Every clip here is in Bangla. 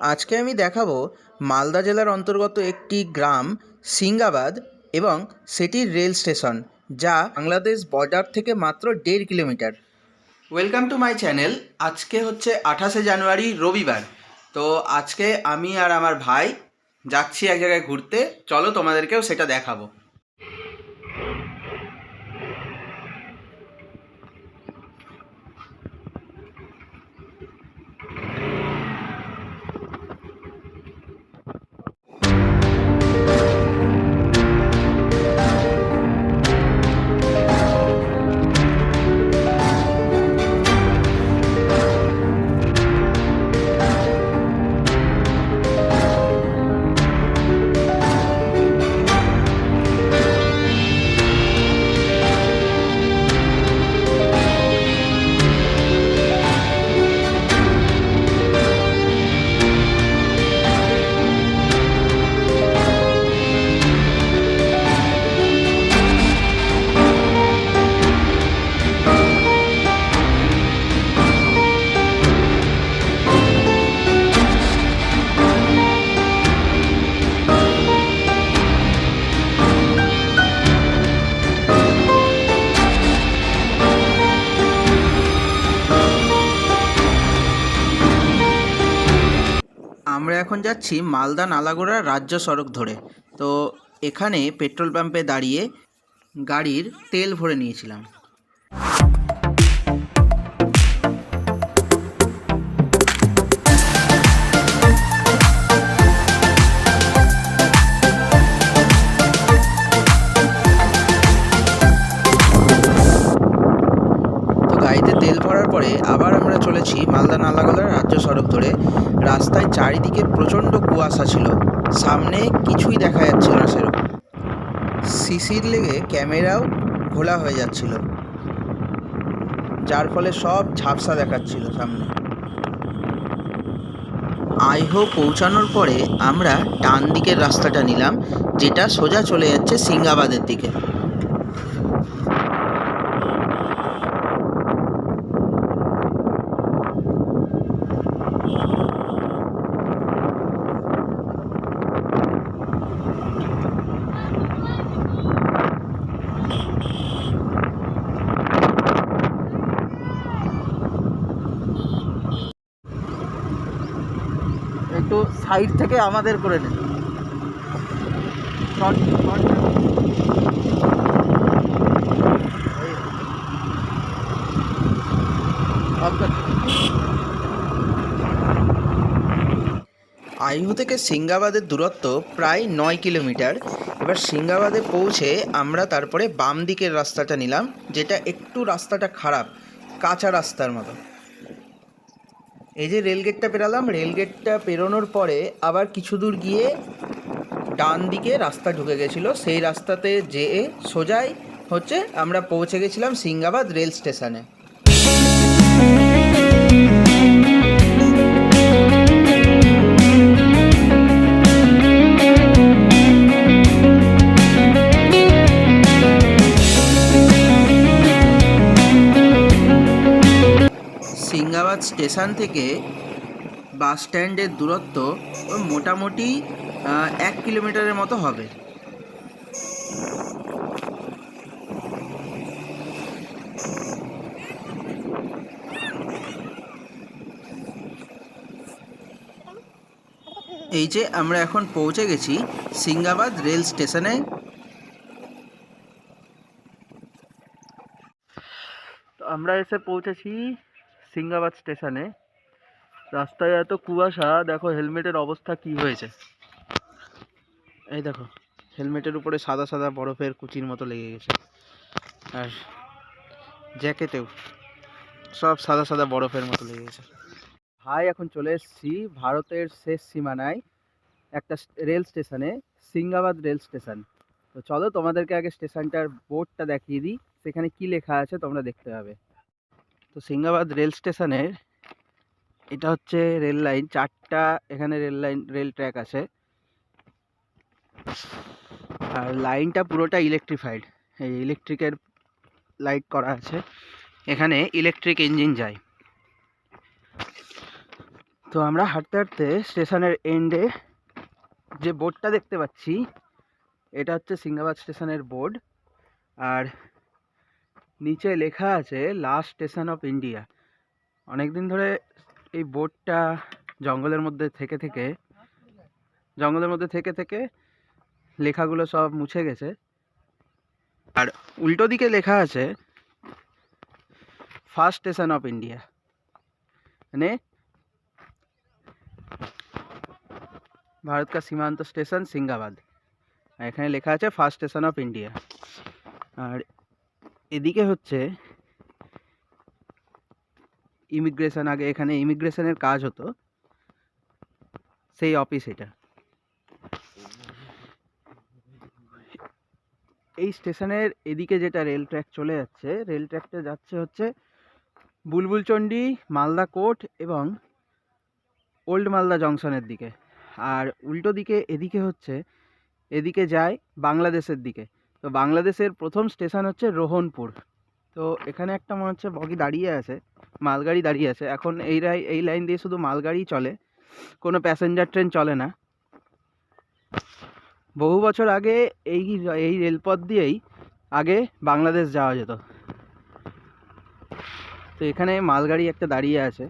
আজকে আমি দেখাবো মালদা জেলার অন্তর্গত একটি গ্রাম সিংগাবাদ এবং সেটির রেল স্টেশন, যা বাংলাদেশ বর্ডার থেকে মাত্র 1.5 kilometre. Welcome to my channel. আজকে হচ্ছে 28শে জানুয়ারি, রবিবার। তো আজকে আমি আর আমার ভাই যাচ্ছি এক জায়গায় ঘুরতে। চলো তোমাদেরকেও সেটা দেখাবো। আমরা এখন যাচ্ছি মালদা নালাগোড়া রাজ্য সড়ক ধরে। তো এখানে পেট্রোল পাম্পে দাঁড়িয়ে গাড়ির তেল ভরে নিয়েছিলাম। তো গাড়িতে তেল ভরার পরে আবার আমরা চলেছি মালদা নালাগোড়া রাজ্য সড়ক ধরে। রাস্তায় চারিদিকে প্রচণ্ড কুয়াশা ছিল, সামনে কিছুই দেখা যাচ্ছিল না সেরকম। শিশির লেগে ক্যামেরাও ঘোলা হয়ে যাচ্ছিল, যার ফলে সব ঝাপসা দেখাচ্ছিল সামনে। আইহো পৌঁছানোর পরে আমরা ডান দিকের রাস্তাটা নিলাম, যেটা সোজা চলে যাচ্ছে সিংগাবাদের দিকে। একটু সাইড থেকে আমাদের করে নেন। আইহো থেকে সিংগাবাদের দূরত্ব প্রায় 9 কিলোমিটার। এবার সিংগাবাদে পৌঁছে আমরা তারপরে বাম দিকের রাস্তাটা নিলাম, যেটা একটু রাস্তাটা খারাপ, কাঁচা রাস্তার মতো। এই যে রেলগেটটা পেরালাম, রেলগেটটা পেরোনোর পরে আবার কিছু দূর গিয়ে ডান দিকে রাস্তা ঢুকে গেছিলো, সেই রাস্তাতে যেয়ে সোজাই হচ্ছে আমরা পৌঁছে গেছিলাম সিংগাবাদ রেল স্টেশনে। সিংগাবাদ স্টেশন থেকে বাস স্ট্যান্ডের দূরত্ব মোটামুটি 1 কিলোমিটারের মতো হবে। এই যে আমরা এখন পৌঁছে গেছি সিংগাবাদ রেল স্টেশনে। তো আমরা এসে পৌঁছেছি সিংগাবাদ স্টেশনে। রাস্তায় এত কুয়াশা, দেখো হেলমেটের অবস্থা কি হয়েছে। এই দেখো, হেলমেটের উপরে সাদা সাদা বরফের কুচির মতো লেগে গেছে, আর জ্যাকেটেও সব সাদা সাদা বরফের মতো লেগে গেছে। ভাই, এখন চলে এসেছি ভারতের শেষ সীমানায় একটা রেল স্টেশনে, সিংগাবাদ রেল স্টেশন। তো চলো তোমাদেরকে আগে স্টেশনটার বোর্ডটা দেখিয়ে দিই, সেখানে কি লেখা আছে তোমরা দেখতে পাবে। তো সিংগাবাদ রেল স্টেশনের এটা হচ্ছে রেল লাইন, 4টা এখানে রেল ট্র্যাক আছে, আর লাইনটা পুরোটা ইলেকট্রিফাইড। এই ইলেকট্রিকের লাইট করা আছে, এখানে ইলেকট্রিক ইঞ্জিন যায়। তো আমরা হাঁটতে হাঁটতে স্টেশনের এন্ডে যে বোর্ডটা দেখতে পাচ্ছি, এটা হচ্ছে সিংহাবাদ স্টেশনের বোর্ড। আর নিচে লেখা আছে লাস্ট স্টেশন অফ ইন্ডিয়া। অনেকদিন ধরে এই বোর্ডটা জঙ্গলের মধ্যে থেকে লেখাগুলো সব মুছে গেছে। আর উল্টো দিকে লেখা আছে ফার্স্ট স্টেশন অফ ইন্ডিয়া, মানে ভারত কা সীমান্ত স্টেশন সিংহাবাদ। এখানে লেখা আছে ফার্স্ট স্টেশন অফ ইন্ডিয়া। আর এদিকে হচ্ছে ইমিগ্রেশন। আগে এখানে ইমিগ্রেশনের কাজ হতো, সেই অফিস এটা। এই স্টেশনের এদিকে যেটা রেল ট্র্যাক চলে যাচ্ছে, রেল ট্র্যাকটা যাচ্ছে হচ্ছে বুলবুলচন্ডী, মালদা কোর্ট এবং ওল্ড মালদা জংশনের দিকে। আর উল্টো দিকে এদিকে যায় বাংলাদেশের দিকে। তো বাংলাদেশের প্রথম স্টেশন হচ্ছে রোহনপুর। তো এখানে একটা মনে হচ্ছে বগি দাঁড়িয়ে আছে, মালগাড়ি দাঁড়িয়ে আছে। এখন এই লাইন দিয়ে শুধু মালগাড়িই চলে, কোনো প্যাসেঞ্জার ট্রেন চলে না। বহু বছর আগে এই রেলপথ দিয়েই আগে বাংলাদেশ যাওয়া যেত। তো এখানে মালগাড়ি একটা দাঁড়িয়ে আছে।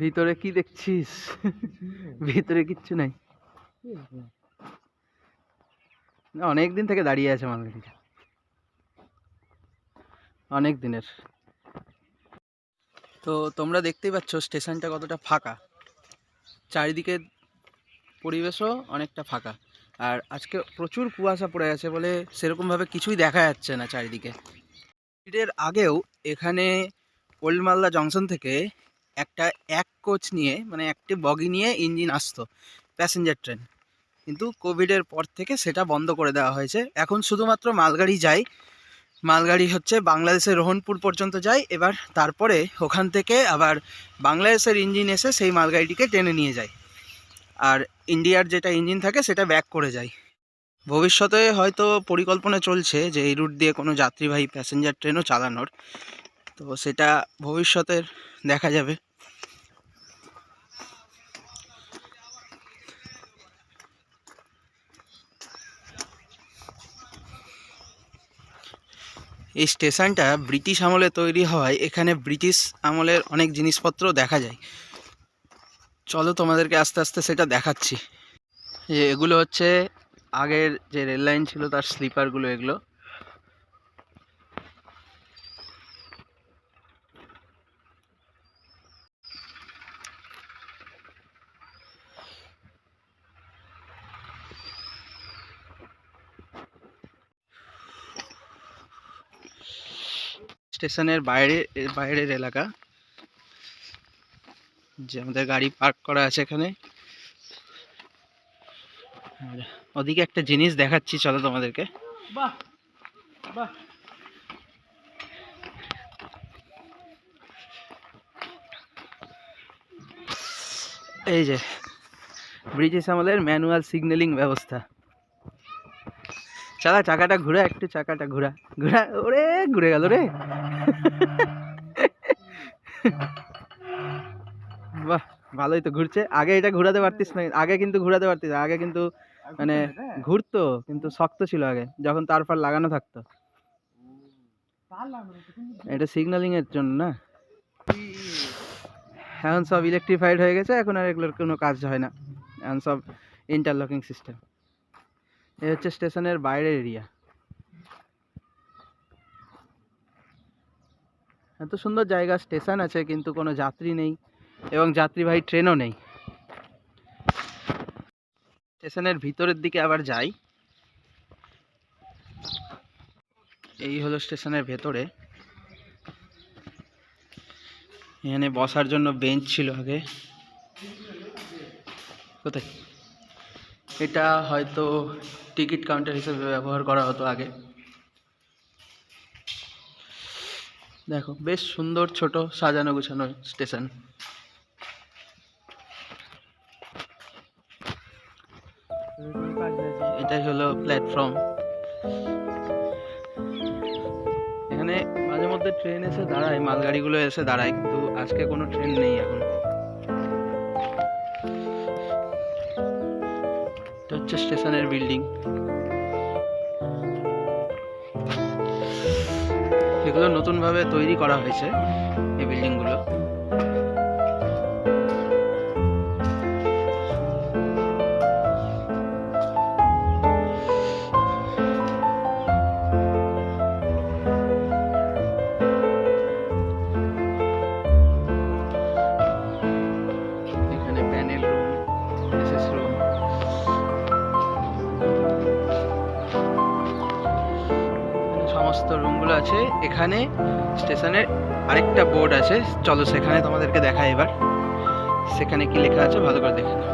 ভিতরে কি দেখছিস? ভিতরে কিচ্ছু নাই, অনেক দিন থেকে দাঁড়িয়ে আছে মালগাড়িটা, অনেক দিনের। তো তোমরা দেখতেই পাচ্ছ স্টেশনটা কতটা ফাঁকা, চারিদিকে পরিবেশও অনেকটা ফাঁকা। আর আজকে প্রচুর কুয়াশা পড়ে আছে বলে সেরকমভাবে কিছুই দেখা যাচ্ছে না চারিদিকে। এর আগেও এখানে ওল্ড মালদা জংশন থেকে এক কোচ নিয়ে, মানে একটি বগি নিয়ে ইঞ্জিন আসতো, প্যাসেঞ্জার ট্রেন। কিন্তু কোভিডের পর থেকে সেটা বন্ধ করে দেওয়া হয়েছে। এখন শুধুমাত্র মালগাড়ি যায়। মালগাড়ি হচ্ছে বাংলাদেশের রোহনপুর পর্যন্ত যায়, এবার তারপরে ওখান থেকে আবার বাংলাদেশের ইঞ্জিন এসে সেই মালগাড়িটিকে টেনে নিয়ে যায়। আর ইন্ডিয়ার যেটা ইঞ্জিন থাকে সেটা ব্যাক করে যায়। ভবিষ্যতে হয়তো পরিকল্পনা চলছে যে এই রুট দিয়ে কোনো যাত্রীবাহী প্যাসেঞ্জার ট্রেনও চালানোর। তো সেটা ভবিষ্যতের দেখা যাবে। এই স্টেশনটা ব্রিটিশ আমলে তৈরি হওয়ায় এখানে ব্রিটিশ আমলের অনেক জিনিসপত্র দেখা যায়। চলো তোমাদেরকে আস্তে আস্তে সেটা দেখাচ্ছি। এগুলো হচ্ছে আগের যে রেল লাইন ছিল তার স্লিপারগুলো। এগুলো স্টেশনের বাইরের এলাকা, যে আমাদের গাড়ি পার্ক করা আছে এখানে। আর ওদিকে একটা জিনিস দেখাচ্ছি, চলো তোমাদেরকে। এই যে ব্রিটিশ আমলের ম্যানুয়াল সিগন্যালিং ব্যবস্থা। চাকাটা ঘুরা, একটু চাকাটা ঘুরা। ওরে ঘুরে গেল রে। বাহ, ভালোই তো ঘুরছে। আগে এটা ঘুরাতে পারতিস না, আগে কিন্তু ঘুরাতে পারতিস। আগে কিন্তু মানে ঘুরতো, কিন্তু শক্ত ছিল আগে, যখন তারপর লাগানো থাকতো। এটা সিগন্যালিং এর জন্য না। এখন সব ইলেকট্রিফাইড হয়ে গেছে, এখন আর এগুলোর কোনো কাজ হয় না, এখন সব ইন্টারলকিং সিস্টেম। এই হচ্ছে স্টেশনের বাইরের এরিয়া। এত সুন্দর জায়গা, স্টেশন আছে কিন্তু কোনো যাত্রী নেই এবং যাত্রীবাহী ট্রেনও নেই। স্টেশনের ভিতরের দিকে আবার যাই। এই হলো স্টেশনের ভেতরে। এখানে বসার জন্য বেঞ্চ ছিল আগে। কোথায়? এটা হয়তো টিকিট কাউন্টার হিসেবে ব্যবহার করা হতো আগে। দেখো বেশ সুন্দর, ছোট, সাজানো গুছানো স্টেশন। এটাই হলো প্ল্যাটফর্ম। এখানে মাঝে মধ্যে ট্রেন এসে দাঁড়ায়, মালগাড়িগুলো এসে দাঁড়ায়, কিন্তু আজকে কোনো ট্রেন নেই এখন। এটা হচ্ছে স্টেশনের বিল্ডিং। এগুলো নতুনভাবে তৈরি করা হয়েছে এই বিল্ডিংগুলো। এখানে প্যানেল রুম, এসএস রুম, সমস্ত রুমগুলো আছে। এখানে স্টেশনের আরেকটা বোর্ড আছে, চলো সেখানে তোমাদেরকে দেখাই এবার। সেখানে কি লেখা আছে ভালো করে দেখে নাও।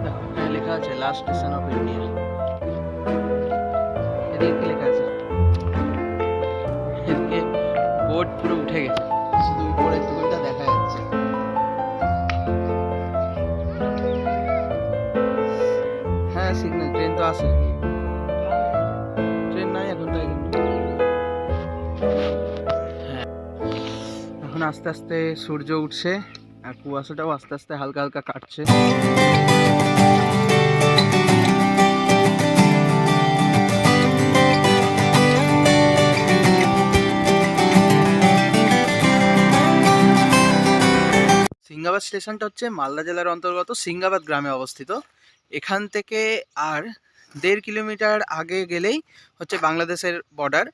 দেখো এখানে লেখা আছে লাস্ট স্টেশন অফ ইন্ডিয়া। এদিকে কি লেখা আছে? এদিকে বোর্ড পুরো উঠে গেছে, শুধু উপরের টুকুনটা দেখা যাচ্ছে। হ্যাঁ সিগন্যাল, ট্রেন তো আছে, ট্রেন নাই এখন, তাই হ্যাঁ। এখন আস্তে আস্তে সূর্য উঠছে আর কুয়াশাটাও আস্তে আস্তে হালকা হালকা কাটছে। সিংগাবাদ স্টেশনটা হচ্ছে মালদা জেলার অন্তর্গত সিংগাবাদ গ্রামে অবস্থিত। এখান থেকে আর 1.5 কিলোমিটার আগে গেলেই হচ্ছে বাংলাদেশের বর্ডার,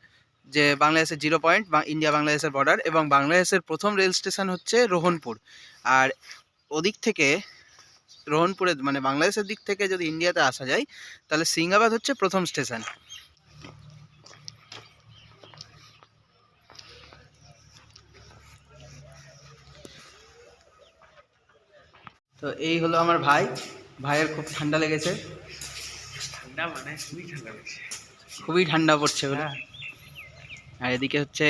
যে বাংলাদেশের 0 পয়েন্ট বা ইন্ডিয়া বাংলাদেশের বর্ডার, এবং বাংলাদেশের প্রথম রেল স্টেশন হচ্ছে রোহনপুর। আর ওদিক থেকে রোহনপুরে মানে বাংলাদেশের দিক থেকে যদি ইন্ডিয়াতে আসা যায় তাহলে সিংগাবাদ হচ্ছে প্রথম স্টেশন। তো এই হলো আমার ভাই, ভাইয়ের খুব ঠান্ডা লেগেছে। ঠান্ডা মানে খুবই ঠান্ডা লেগেছে, খুবই ঠান্ডা পড়ছে বলে। আর এদিকে হচ্ছে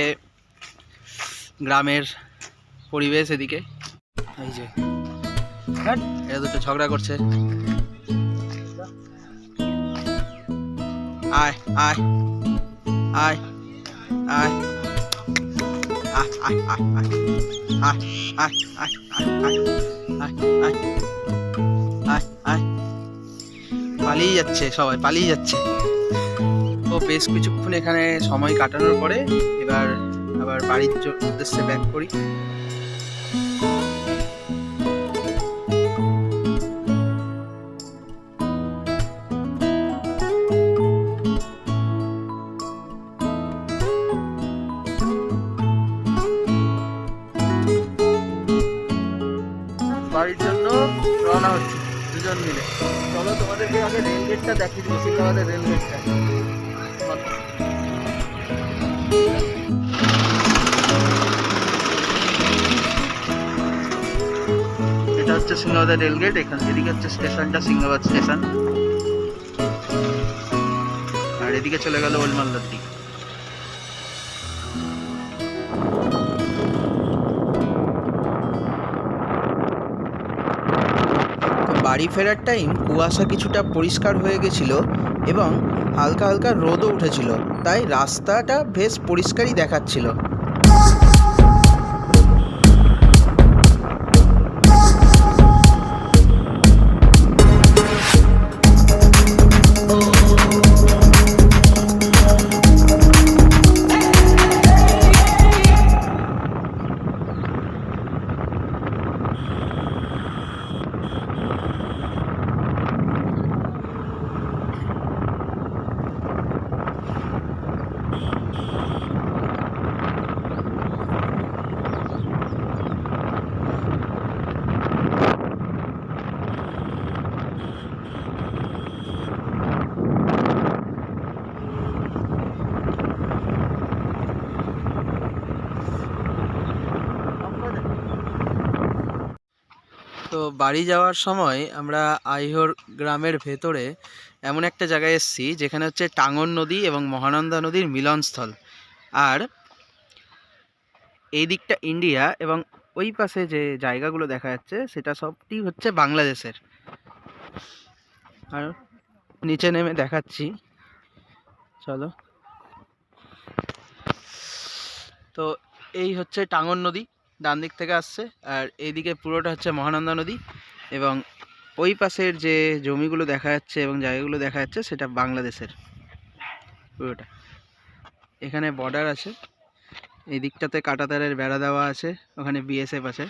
গ্রামের পরিবেশ। এদিকে এই যে এরা দুটো ঝগড়া করছে। আয় আয় আয় আয় আয় আয় আয় আয় আয় আয় আয় আয় আয় আয়। পালিয়ে যাচ্ছে, সবাই পালিয়ে যাচ্ছে। তো বেশ কিছুক্ষণ এখানে সময় কাটানোর পরে এবার আবার বাড়ির উদ্দেশ্যে ব্যাক করি। বাড়ির জন্য রওনা হচ্ছে দুজন মিলে। চলো তোমাদেরকে আগে রেল গেটটা দেখিয়ে দিই, সিংহাবাদের রেল গেটটা। এটা হচ্ছে সিংহাবাদের রেল গেট। এখান এদিকে হচ্ছে স্টেশনটা, সিংহাবাদ স্টেশন। আর এদিকে চলে গেল ওল্ড মালদার দিকে। বাড়ি ফেরার টাইম কুয়াশা কিছুটা পরিষ্কার হয়ে গেছিল এবং হালকা হালকা রোদও উঠেছিল, তাই রাস্তাটা বেশ পরিষ্কারই দেখাচ্ছিল। তো বাড়ি যাওয়ার সময় আমরা আইহোর গ্রামের ভেতরে এমন একটা জায়গায় এসেছি যেখানে হচ্ছে টাঙ্গন নদী এবং মহানন্দা নদীর মিলনস্থল। আর এই দিকটা ইন্ডিয়া এবং ওই পাশে যে জায়গাগুলো দেখা যাচ্ছে সেটা সবটি হচ্ছে বাংলাদেশের। আর নিচে নেমে দেখাচ্ছি, চলো। তো এই হচ্ছে টাঙ্গন নদী, ডান দিক থেকে আসছে, আর এইদিকে পুরোটা হচ্ছে মহানন্দা নদী, এবং ওই পাশের যে জমিগুলো দেখা যাচ্ছে এবং জায়গাগুলো দেখা যাচ্ছে সেটা বাংলাদেশের পুরোটা। এখানে বর্ডার আছে, এই দিকটাতে কাঁটাতারের বেড়া দেওয়া আছে, ওখানে বিএসএফ আছে।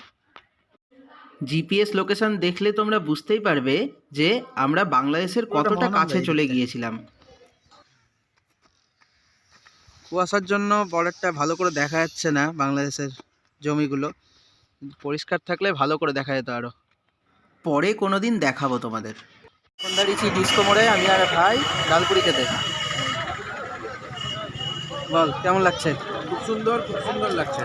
জিপিএস লোকেশন দেখলে তোমরা বুঝতেই পারবে যে আমরা বাংলাদেশের কতটা কাছে চলে গিয়েছিলাম। কুয়াশার জন্য বর্ডারটা ভালো করে দেখা যাচ্ছে না, বাংলাদেশের জমিগুলো পরিষ্কার থাকলে ভালো করে দেখা যেত আরো। পরে কোনোদিন দেখাবো তোমাদের। এখন দাঁড়িয়েছি ডিস্কো মোড়ে, আমি আর ভাই ডালপুরি খেতে। বল কেমন লাগছে? খুব সুন্দর লাগছে।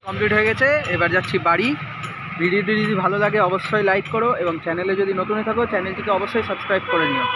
কমপ্লিট হয়ে গেছে, এবার যাচ্ছি বাড়ি। ভিডিওটি যদি ভালো লাগে অবশ্যই লাইক করো, এবং চ্যানেলে যদি নতুন থাকো চ্যানেলটিকে অবশ্যই সাবস্ক্রাইব করে নিও।